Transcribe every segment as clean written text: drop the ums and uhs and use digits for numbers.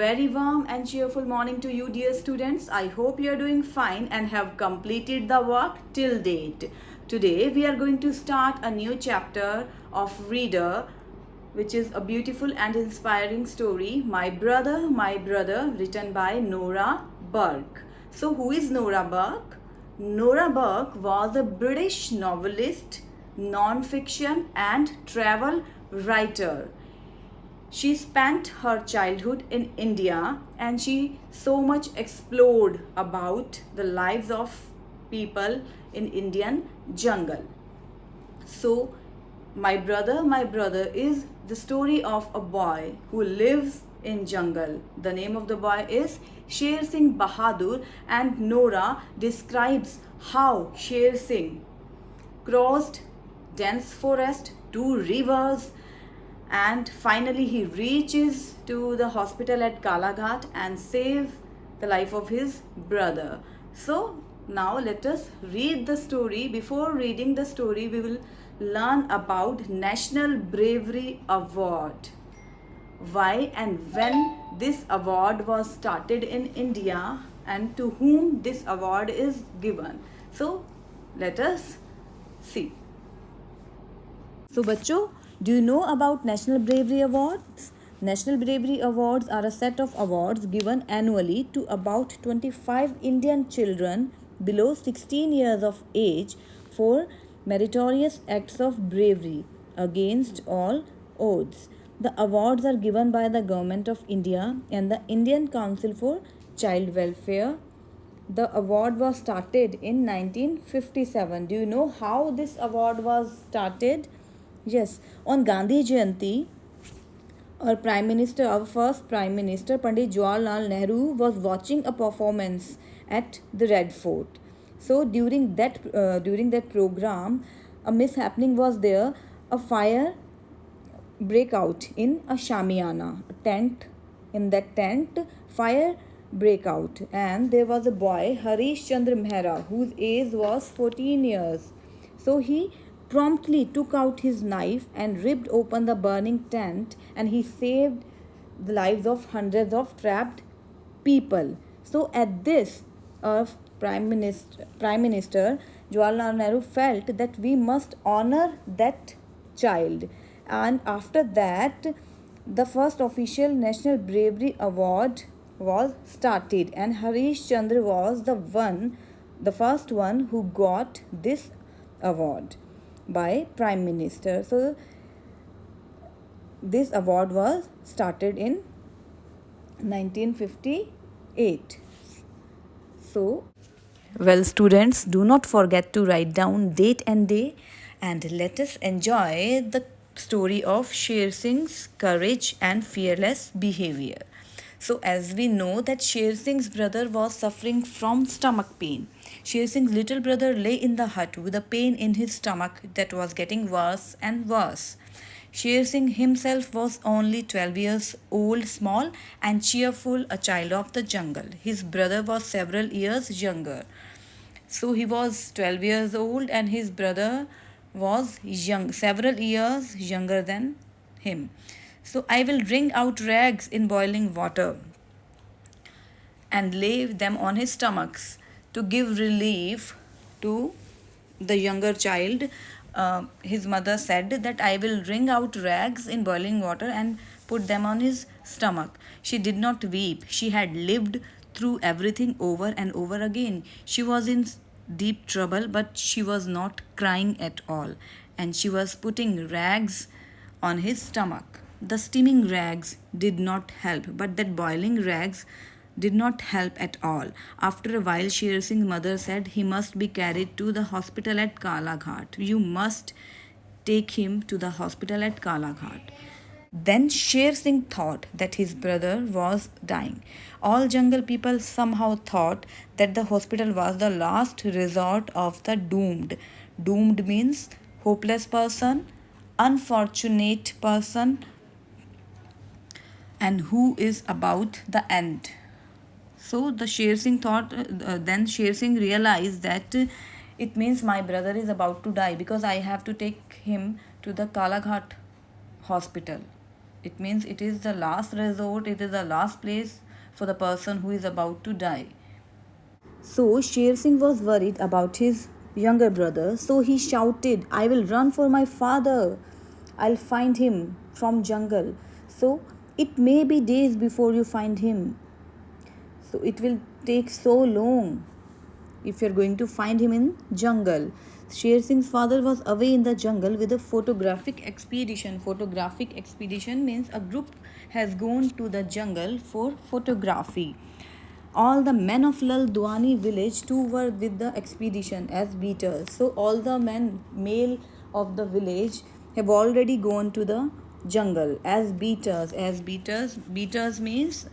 very warm and cheerful morning to you, dear students. I hope you are doing fine and have completed the work till date. Today we are going to start a new chapter of Reader, which is a beautiful and inspiring story, My Brother, written by Nora Burke. So who is Nora Burke? Nora Burke was a British novelist, non-fiction and travel writer. She spent her childhood in India and she so much explored about the lives of people in Indian jungle. So, My Brother is the story of a boy who lives in jungle. The name of the boy is Sher Singh Bahadur, and Nora describes how Sher Singh crossed dense forest, two rivers, and finally he reaches to the hospital at Kalaghat and saves the life of his brother. So now let us read the story. Before reading the story, we will learn about National Bravery Award. Why and when this award was started in India and to whom this award is given. So let us see. So बच्चों, do you know about National Bravery Awards? National Bravery Awards are a set of awards given annually to about 25 Indian children below 16 years of age for meritorious acts of bravery against all odds. The awards are given by the Government of India and the Indian Council for Child Welfare. The award was started in 1957. Do you know how this award was started? Yes, on Gandhi Jayanti, our first Prime Minister, Pandit Jawaharlal Nehru, was watching a performance at the Red Fort. So during that program, a mishappening was there. A fire break out in a shamiana, a tent. In that tent, fire break out, and there was a boy, Harish Chandra Mehra, whose age was 14 years. So he promptly took out his knife and ripped open the burning tent, and he saved the lives of hundreds of trapped people. So at this, our Prime Minister Jawaharlal Nehru felt that we must honor that child, and after that, the first official National Bravery Award was started, and Harish Chandra was the first one who got this award by Prime Minister. So this award was started in 1958. So, well, students, do not forget to write down date and day, and let us enjoy the story of Sher Singh's courage and fearless behavior. So as we know that Sher Singh's brother was suffering from stomach pain. Sher Singh's little brother lay in the hut with a pain in his stomach that was getting worse and worse. Sher Singh himself was only 12 years old, small and cheerful, a child of the jungle. His brother was several years younger. So he was 12 years old and his brother was several years younger than him. So I will wring out rags in boiling water and lay them on his stomachs to give relief to the younger child. His mother said that I will wring out rags in boiling water and put them on his stomach. She did not weep. She had lived through everything over and over again. She was in deep trouble, but she was not crying at all. And she was putting rags on his stomach. The steaming rags did not help, but that boiling rags did not help at all. After a while, Sher Singh's mother said he must be carried to the hospital at Kalaghat. You must take him to the hospital at Kalaghat. Then Sher Singh thought that his brother was dying. All jungle people somehow thought that the hospital was the last resort of the doomed. Doomed means hopeless person, unfortunate person, and who is about the end. So the Sher Singh thought, then Sher Singh realized that it means my brother is about to die because I have to take him to the Kalaghat hospital. It means it is the last resort, it is the last place for the person who is about to die. So Sher Singh was worried about his younger brother, so he shouted, I will run for my father. I'll find him from jungle. So it may be days before you find him. So it will take so long if you're going to find him in jungle. Sher Singh's father was away in the jungle with a photographic expedition. Photographic expedition means a group has gone to the jungle for photography. All the men of Laldwani village too were with the expedition as beaters. So all the men, male of the village, have already gone to the jungle as beaters. Beaters means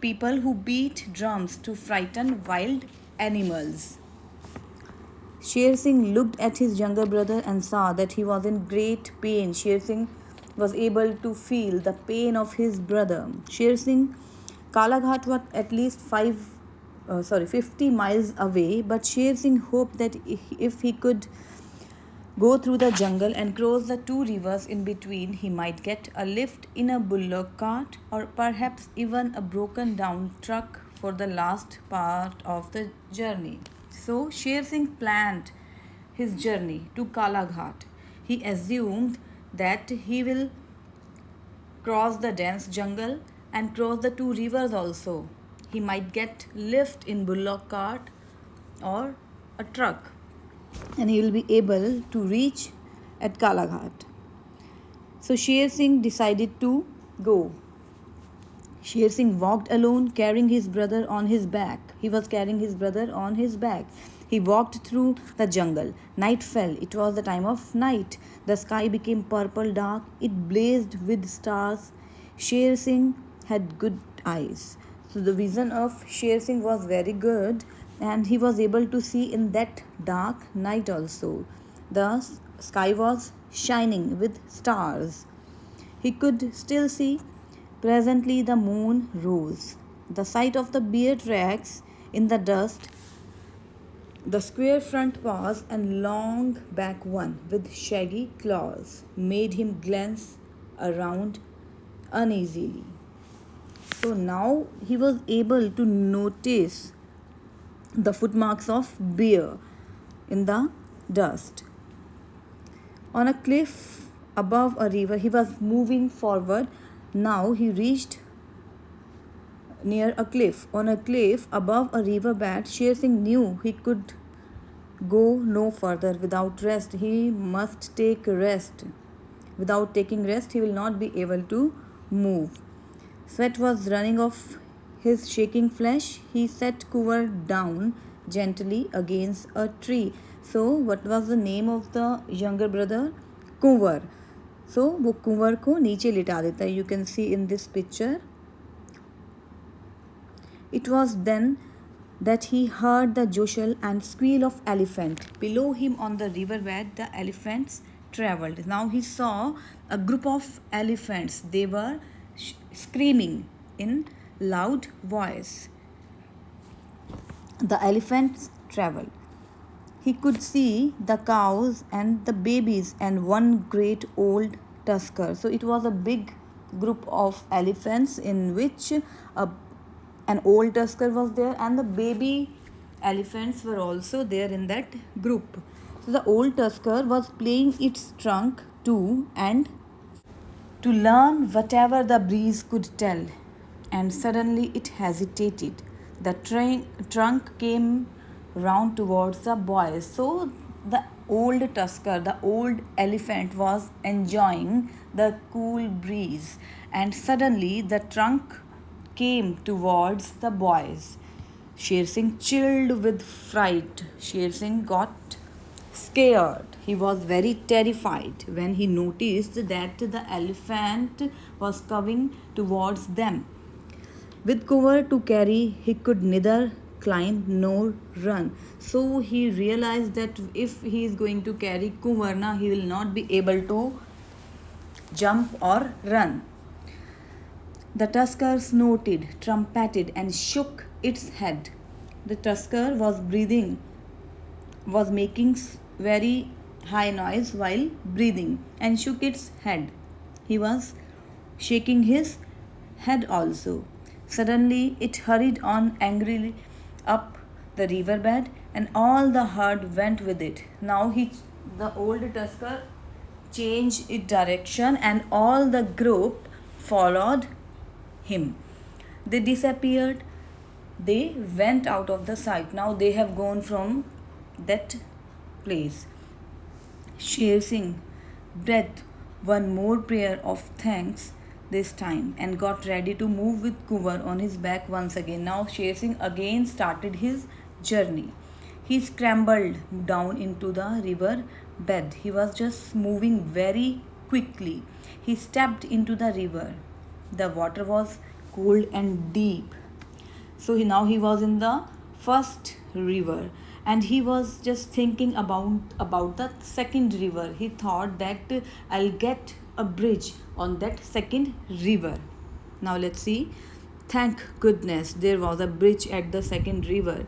people who beat drums to frighten wild animals. Sher Singh looked at his younger brother and saw that he was in great pain. Sher Singh was able to feel the pain of his brother. Sher Singh, Kalaghat was at least 50 miles away, but Sher Singh hoped that if he could go through the jungle and cross the two rivers in between, he might get a lift in a bullock cart or perhaps even a broken down truck for the last part of the journey. So Sher Singh planned his journey to Kalaghat. He assumed that he will cross the dense jungle and cross the two rivers also. He might get lift in bullock cart or a truck, and he will be able to reach at Kalaghat. So Sher Singh decided to go. Sher Singh walked alone, carrying his brother on his back. He was carrying his brother on his back. He walked through the jungle. Night fell. It was the time of night. The sky became purple dark. It blazed with stars. Sher Singh had good eyes. So the vision of Sher Singh was very good, and he was able to see in that dark night also. The sky was shining with stars. He could still see. Presently the moon rose. The sight of the bear tracks in the dust, the square front paws and long back one with shaggy claws, made him glance around uneasily. So now he was able to notice the footmarks of bear in the dust. On a cliff above a river, he was moving forward. Now he reached near a cliff. On a cliff above a river bed, Sher Singh knew he could go no further without rest. He must take rest. Without taking rest, he will not be able to move. Sweat was running off his shaking flesh. He set Kuvar down gently against a tree. So, what was the name of the younger brother? Kuvar. So, वो कुंवर को नीचे लिटा देता है. You can see in this picture. It was then that he heard the joshel and squeal of elephant. Below him on the riverbed, the elephants travelled. Now he saw a group of elephants. They were screaming in loud voice. The elephants travelled. He could see the cows and the babies and one great old tusker. So it was a big group of elephants in which an old tusker was there, and the baby elephants were also there in that group. So the old tusker was playing its trunk too, and to learn whatever the breeze could tell, and suddenly it hesitated. The trunk came round towards the boys. So the old tusker, the old elephant, was enjoying the cool breeze, and suddenly the trunk came towards the boys. Sher Singh chilled with fright. Sher Singh got scared. He was very terrified when he noticed that the elephant was coming towards them. With cover to carry, he could neither climb nor run. So he realized that if he is going to carry Kuvarna, he will not be able to jump or run. The tusker snorted, trumpeted, and shook its head. The tusker was making very high noise while breathing, and shook its head. He was shaking his head also. Suddenly it hurried on angrily up the riverbed, and all the herd went with it. Now the old tusker changed its direction, and all the group followed him. They disappeared. They went out of the sight. Now they have gone from that place. Sher Singh breathed one more prayer of thanks this time and got ready to move with Kuvar on his back once again. Now Sher Singh again started his journey. He scrambled down into the river bed. He was just moving very quickly. He stepped into the river. The water was cold and deep. So now he was in the first river, and he was just thinking about the second river. He thought that I'll get a bridge on that second river. Now let's see. Thank goodness there was a bridge at the second river.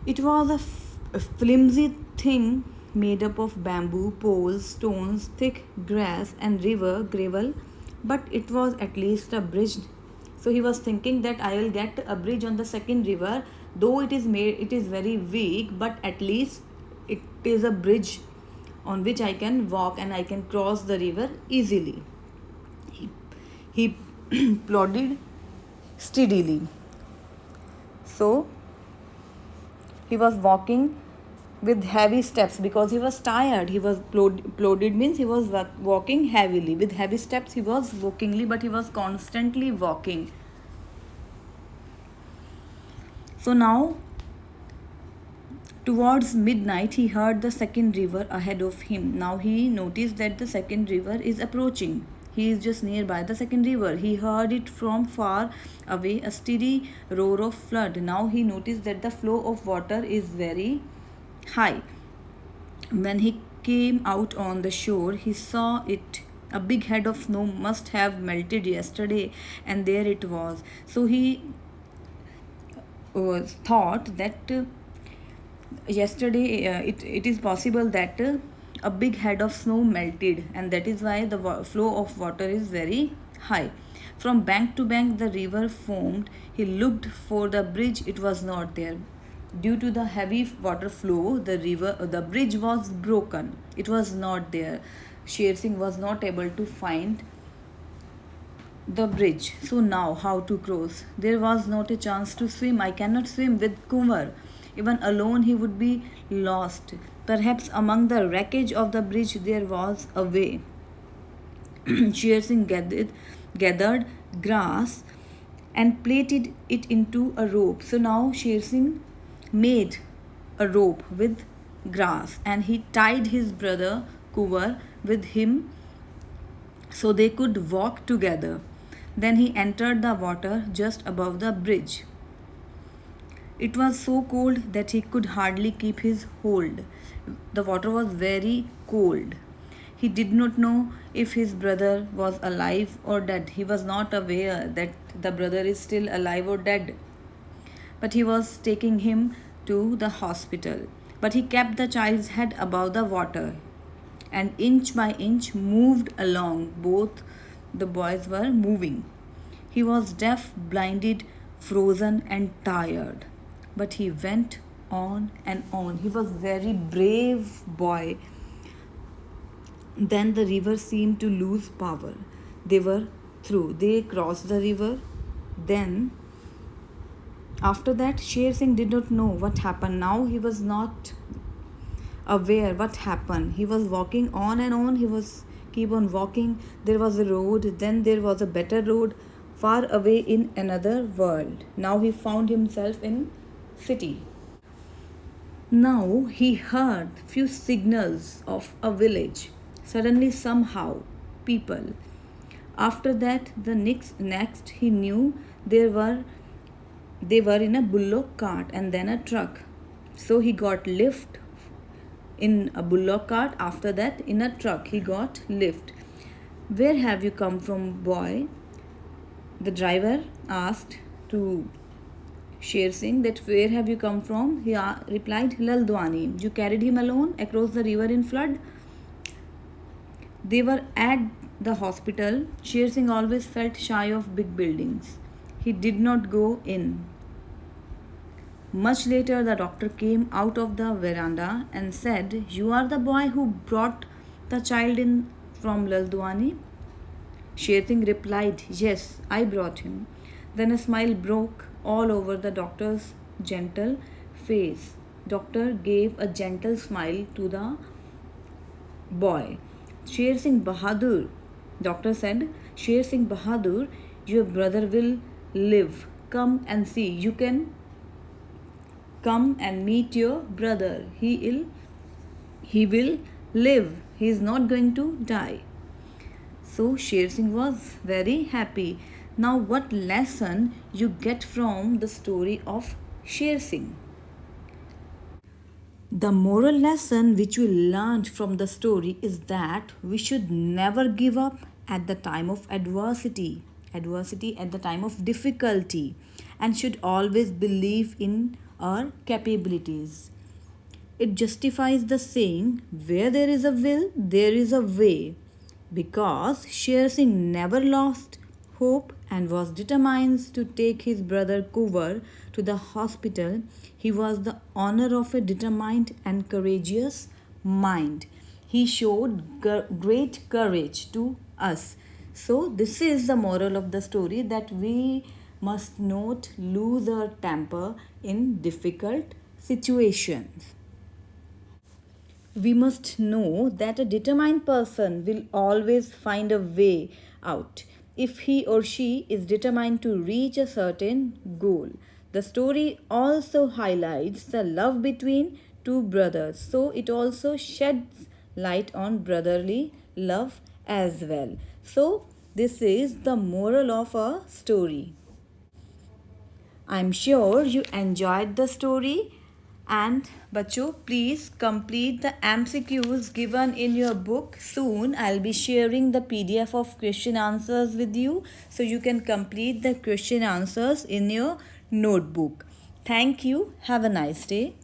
It was a flimsy thing made up of bamboo, poles, stones, thick grass, and river gravel, but it was at least a bridge. So he was thinking that I will get a bridge on the second river, though it is very weak, but at least it is a bridge on which I can walk and I can cross the river easily. He plodded steadily. So he was walking with heavy steps because he was tired. He was plodded means he was walking heavily. With heavy steps he was walkingly, but he was constantly walking. So now towards midnight he heard the second river ahead of him. Now he noticed that the second river is approaching. He is just nearby the second river. He heard it from far away, a steady roar of flood. Now he noticed that the flow of water is very high. When he came out on the shore, he saw it. A big head of snow must have melted yesterday, and there it was. So he thought that yesterday it is possible that a big head of snow melted, and that is why the flow of water is very high. From bank to bank the river foamed. He looked for the bridge. It was not there. Due to the heavy water flow, the bridge was broken. It was not there. Sher Singh was not able to find the bridge. So now how to cross? There was not a chance to swim. I cannot swim with Kumar. Even alone he would be lost. Perhaps among the wreckage of the bridge there was a way. Sher Singh gathered grass and plaited it into a rope. So now Sher Singh made a rope with grass, and he tied his brother Kuvar with him so they could walk together. Then he entered the water just above the bridge. It was so cold that he could hardly keep his hold. The water was very cold. He did not know if his brother was alive or dead. He was not aware that the brother is still alive or dead. But he was taking him to the hospital. But he kept the child's head above the water and inch by inch moved along. Both the boys were moving. He was deaf, blinded, frozen, and tired. But he went on and on. He was very brave boy. Then the river seemed to lose power. They were through. They crossed the river. Then after that, Sher Singh did not know what happened. Now he was not aware what happened. He was walking on and on. He was keep on walking. There was a road. Then there was a better road far away in another world. Now he found himself in city. Now he heard few signals of a village. Suddenly somehow people. After that the next he knew they were in a bullock cart and then a truck. So he got lift in a bullock cart. After that in a truck he got lift. Where have you come from, boy? The driver asked to Sher Singh that where have you come from? He replied, Laldwani. You carried him alone across the river in flood? They were at the hospital, Sher Singh always felt shy of big buildings. He did not go in. Much later, the doctor came out of the veranda and said, "You are the boy who brought the child in from Laldwani?" Sher Singh replied, "Yes, I brought him." Then a smile broke all over the doctor's gentle face. Doctor gave a gentle smile to the boy. Sher Singh Bahadur, doctor said, "Sher Singh Bahadur, your brother will live. Come and see. You can come and meet your brother. He will live. He is not going to die." So Sher Singh was very happy. Now, what lesson you get from the story of Sher Singh? The moral lesson which we learned from the story is that we should never give up at the time of adversity at the time of difficulty, and should always believe in our capabilities. It justifies the saying, "Where there is a will, there is a way." Because Sher Singh never lost hope and was determined to take his brother Kuvar to the hospital, he was the honor of a determined and courageous mind. He showed great courage to us. So, this is the moral of the story, that we must not lose our temper in difficult situations. We must know that a determined person will always find a way out if he or she is determined to reach a certain goal. The story also highlights the love between two brothers, so it also sheds light on brotherly love as well. So, this is the moral of our story. I'm sure you enjoyed the story. And बच्चों, please complete the MCQs given in your book. Soon I'll be sharing the PDF of question answers with you, so you can complete the question answers in your notebook. Thank you. Have a nice day.